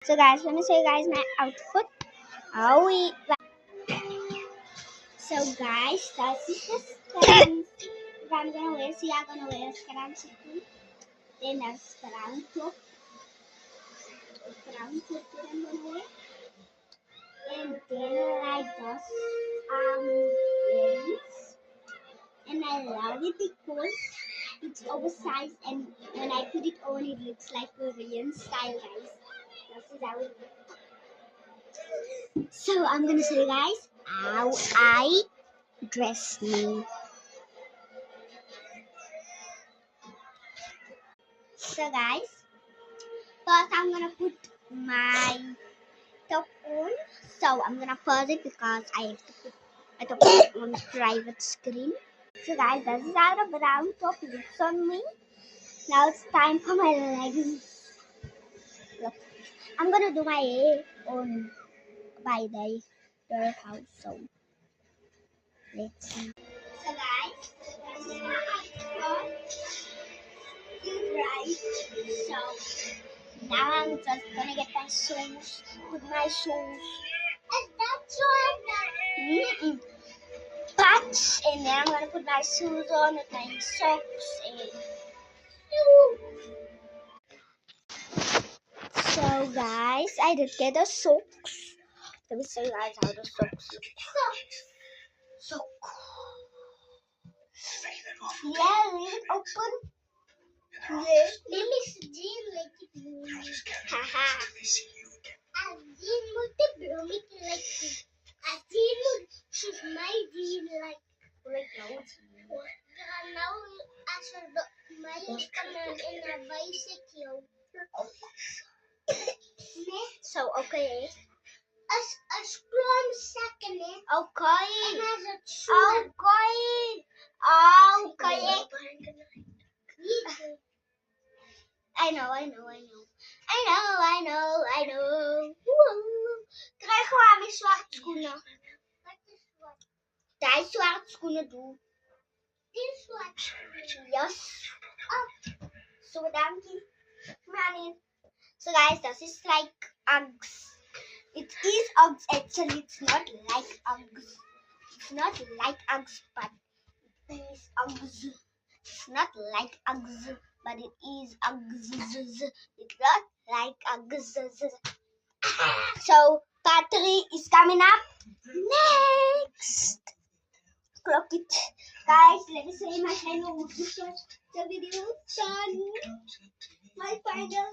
So guys, let me show you guys my outfit. So guys, this is the scrunchie. If I'm gonna wear, so you're gonna wear a scrunchie. Then a scrunchie top. That I'm gonna wear. And then like this, leggings. And I love it because it's oversized, and when I put it on, it looks like Korean style, guys. This is how it looks. So I'm gonna show you guys how I dress me. So guys, first I'm gonna put my top on. So I'm gonna pause it because I have to put my top on private screen. So guys, this is how the brown top looks on me. Now it's time for my leggings. Look, I'm gonna do my hair on by the house. So let's see. So guys, this is my outfit. Right. So now I'm just gonna get my shoes. Put my shoes. Is that so? Patch, and then I'm gonna put my shoes on with my socks and. So guys, I did get the socks. Let me show you guys how the socks look. Sock. Yeah, leave it open. Yeah. Let me see like it. Haha. Azin moet like it. Azin she's my deal like now as my command in a bicycle. So okay. A scrum second. Okay. Okay. I know. Krijg gewoon mijn zwarte schoenen. Die zwarte schoenen doen. Die zwarte schoenen. Yes. So dankie. So guys, this is like Uggs. It is Uggs actually. It's not like Uggs. It's not like Uggs, but it is Uggs. It's not like Uggs, but it is Uggs. It's not like Uggs. So part 3 is coming up next. Clock it. Guys, let me say my final. The video is done. My final.